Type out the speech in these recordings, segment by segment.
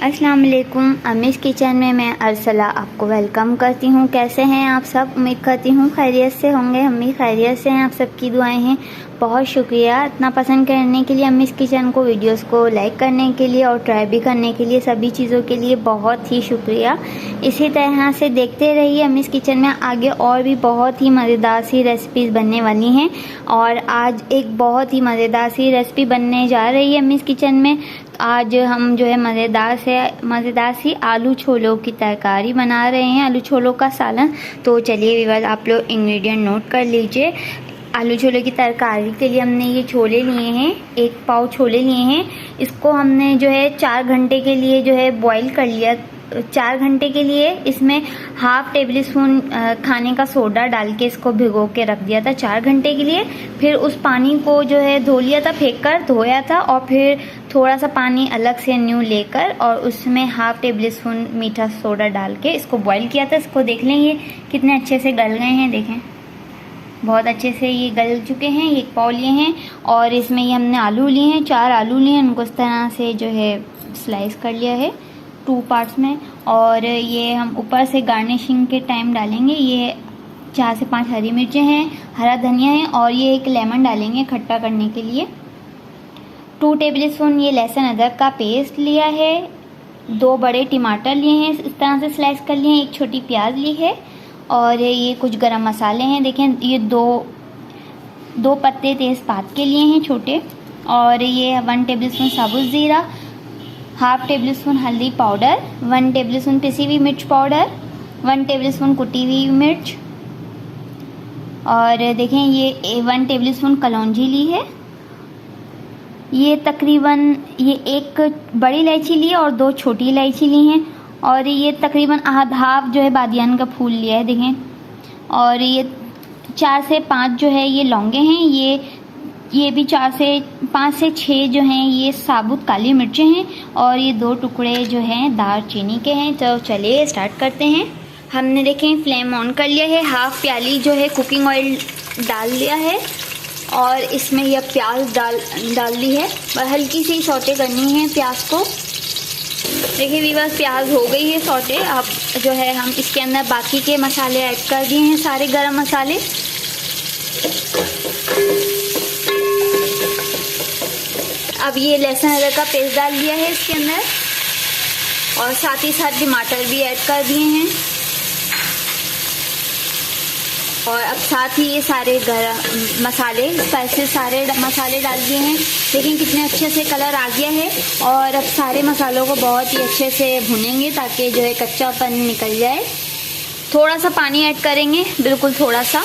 अस्सलाम वालेकुम। अमीज़ किचन में मैं अरसला आपको वेलकम करती हूँ। कैसे हैं आप सब? उम्मीद करती हूँ खैरियत से होंगे। हम भी खैरियत से हैं। आप सबकी दुआएं हैं। बहुत शुक्रिया इतना पसंद करने के लिए, अमीज़ किचन को, वीडियोस को लाइक करने के लिए और ट्राई भी करने के लिए, सभी चीज़ों के लिए बहुत ही शुक्रिया। इसी तरह से देखते रहिए अमीज़ किचन में। आगे और भी बहुत ही मज़ेदार सी रेसिपीज़ बनने वाली हैं और आज एक बहुत ही मज़ेदार सी रेसिपी बनने जा रही है अमीज़ किचन में। आज हम जो है मज़ेदार सी आलू छोलों की तरकारी बना रहे हैं, आलू छोलों का सालन। तो चलिए व्यूअर्स, आप लोग इंग्रेडिएंट नोट कर लीजिए। आलू छोले की तरकारी के लिए हमने ये छोले लिए हैं, 1 पाव छोले लिए हैं। इसको हमने जो है 4 घंटे के लिए जो है बॉईल कर लिया। 4 घंटे के लिए इसमें ½ टेबल स्पून खाने का सोडा डाल के इसको भिगो के रख दिया था 4 घंटे के लिए। फिर उस पानी को जो है धो लिया था, फेंक कर धोया था और फिर थोड़ा सा पानी अलग से न्यू लेकर और उसमें ½ टेबल स्पून मीठा सोडा डाल के इसको बॉईल किया था। इसको देख लें ये कितने अच्छे से गल गए हैं, देखें बहुत अच्छे से ये गल चुके हैं। 1 पाव लिए हैं और इसमें ये हमने आलू लिए हैं, 4 आलू लिए हैं। उनको इस तरह से जो है स्लाइस कर लिया है 2 पार्ट्स में। और ये हम ऊपर से गार्निशिंग के टाइम डालेंगे। ये 4 से 5 हरी मिर्चें हैं, हरा धनिया है और ये 1 लेमन डालेंगे खट्टा करने के लिए। 2 टेबल स्पून ये लहसुन अदरक का पेस्ट लिया है। 2 बड़े टमाटर लिए हैं, इस तरह से स्लाइस कर लिए हैं। 1 छोटी प्याज ली है और ये कुछ गरम मसाले हैं। देखें ये 2 पत्ते तेज़पात के लिए हैं छोटे। और ये 1 टेबल स्पून साबुत ज़ीरा, ½ टेबल स्पून हल्दी पाउडर, 1 टेबल स्पून पिसी हुई मिर्च पाउडर, 1 टेबल स्पून कुटी हुई मिर्च। और देखें ये 1 टेबल स्पून कलौंजी ली है। ये तकरीबन ये 1 बड़ी इलायची ली है और 2 छोटी इलायची ली हैं। और ये तकरीबन हाफ जो है बादियान का फूल लिया है, देखें। और ये 4 से 5 जो है ये लौंगे हैं। ये भी 5 से 6 जो हैं ये साबुत काली मिर्चें हैं। और ये 2 टुकड़े जो हैं दालचीनी के हैं। तो चलिए स्टार्ट करते हैं। हमने देखें फ्लेम ऑन कर लिया है। ½ प्याली जो है कुकिंग ऑयल डाल लिया है और इसमें यह प्याज डाल दी है। और हल्की सी सौटे करनी है प्याज को। देखिए व्यूअर्स, प्याज हो गई है सौटे। अब जो है हम इसके अंदर बाकी के मसाले ऐड कर दिए हैं, सारे गरम मसाले। अब ये लहसुन अदरक का पेस्ट डाल दिया है इसके अंदर और साथ ही साथ टमाटर भी ऐड कर दिए हैं। और अब साथ ही ये सारे गरम मसाले, स्पाइसेस सारे मसाले डाल दिए हैं। देखिए कितने अच्छे से कलर आ गया है। और अब सारे मसालों को बहुत ही अच्छे से भुनेंगे ताकि जो है कच्चापन निकल जाए। थोड़ा सा पानी ऐड करेंगे, बिल्कुल थोड़ा सा,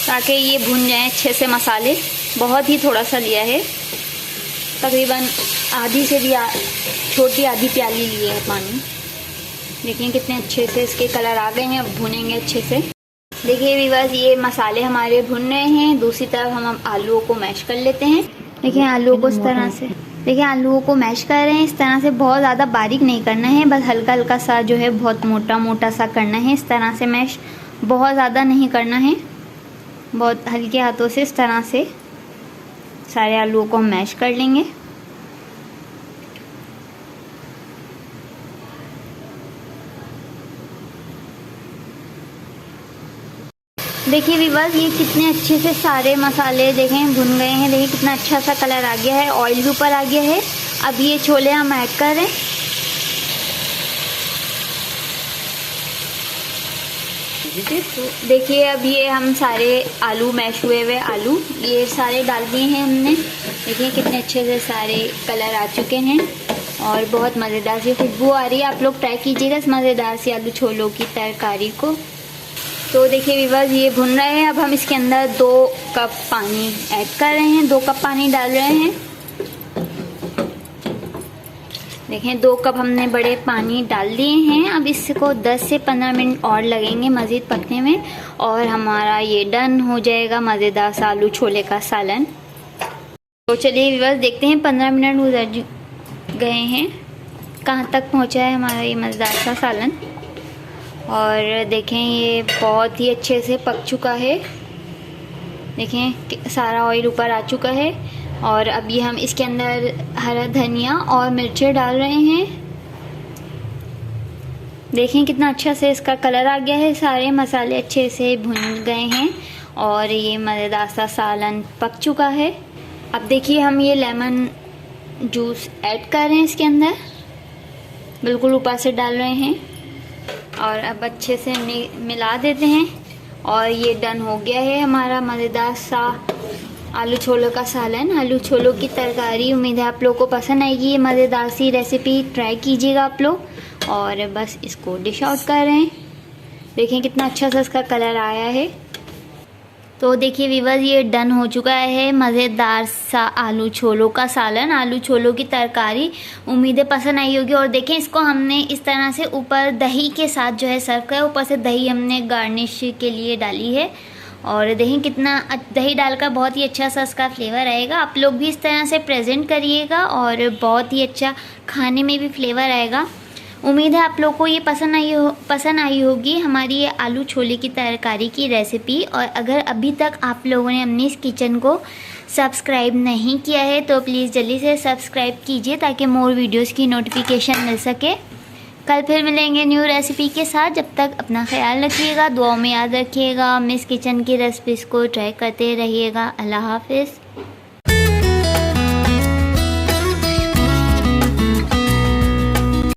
ताकि ये भुन जाए अच्छे से मसाले। बहुत ही थोड़ा सा लिया है, तकरीबन आधी से भी छोटी आधी प्याली ली है पानी। देखिए कितने अच्छे से इसके कलर आ गए हैं। अब भुनेंगे अच्छे से। देखिए व्यूअर्स, ये मसाले हमारे भुन रहे हैं। दूसरी तरफ हम आलूओं को मैश कर लेते हैं। देखिए आलूओं को इस तरह से, देखिए आलूओं को मैश कर रहे हैं इस तरह से। बहुत ज़्यादा बारीक नहीं करना है, बस हल्का हल्का सा जो है बहुत मोटा मोटा सा करना है। इस तरह से मैश, बहुत ज़्यादा नहीं करना है, बहुत हल्के हाथों से इस तरह से सारे आलूओं को हम मैश कर लेंगे। देखिए व्यूअर्स, ये कितने अच्छे से सारे मसाले देखें भुन गए हैं। देखिए कितना अच्छा सा कलर आ गया है, ऑयल भी ऊपर आ गया है। अब ये छोले हम ऐड कर रहे हैं। देखिए अब ये हम सारे आलू, मैश हुए आलू, ये सारे डाल दिए हैं हमने। देखिए कितने अच्छे से सारे कलर आ चुके हैं और बहुत मज़ेदार सी खुशबू आ रही है। आप लोग ट्राई कीजिएगा इस मज़ेदार सी आलू छोलों की तरकारी को। तो देखिए व्यूअर्स, ये भुन रहे हैं। अब हम इसके अंदर 2 कप पानी ऐड कर रहे हैं, 2 कप पानी डाल रहे हैं। देखें 2 कप हमने बड़े पानी डाल दिए हैं। अब इसको 10 से 15 मिनट और लगेंगे मज़ीद पकने में और हमारा ये डन हो जाएगा मज़ेदार सा आलू छोले का सालन। तो चलिए व्यूअर्स, देखते हैं 15 मिनट गुजर गए हैं, कहाँ तक पहुँचा है हमारा ये मज़ेदार सा सालन। और देखें ये बहुत ही अच्छे से पक चुका है। देखें सारा ऑयल ऊपर आ चुका है। और अभी हम इसके अंदर हरा धनिया और मिर्चें डाल रहे हैं। देखें कितना अच्छा से इसका कलर आ गया है, सारे मसाले अच्छे से भुन गए हैं और ये मज़ेदार सा सालन पक चुका है। अब देखिए हम ये लेमन जूस ऐड कर रहे हैं इसके अंदर, बिल्कुल ऊपर से डाल रहे हैं और अब अच्छे से मिला देते हैं। और ये डन हो गया है हमारा मज़ेदार सा आलू छोलों का सालन, आलू छोलों की तरकारी। उम्मीद है आप लोगों को पसंद आएगी ये मज़ेदार सी रेसिपी, ट्राई कीजिएगा आप लोग। और बस इसको डिश आउट कर रहे हैं। देखें कितना अच्छा सा इसका कलर आया है। तो देखिए व्यूअर्स, ये डन हो चुका है मज़ेदार सा आलू छोलों का सालन, आलू छोलों की तरकारी। उम्मीद है पसंद आई होगी। और देखें इसको हमने इस तरह से ऊपर दही के साथ जो है सर्व किया, ऊपर से दही हमने गार्निश के लिए डाली है। और देखें कितना दही डालकर बहुत ही अच्छा सा इसका फ्लेवर आएगा। आप लोग भी इस तरह से प्रेजेंट करिएगा और बहुत ही अच्छा खाने में भी फ्लेवर आएगा। उम्मीद है आप लोगों को ये पसंद आई होगी हमारी ये आलू छोले की तरकारी की रेसिपी। और अगर अभी तक आप लोगों ने अम्मीज़ किचन को सब्सक्राइब नहीं किया है तो प्लीज़ जल्दी से सब्सक्राइब कीजिए ताकि मोर वीडियोस की नोटिफिकेशन मिल सके। कल फिर मिलेंगे न्यू रेसिपी के साथ। जब तक अपना ख्याल रखिएगा, दुआओं में याद रखिएगा। अम्मीज़ किचन की रेसिपीज़ को ट्राई करते रहिएगा। अल्लाह हाफिज़।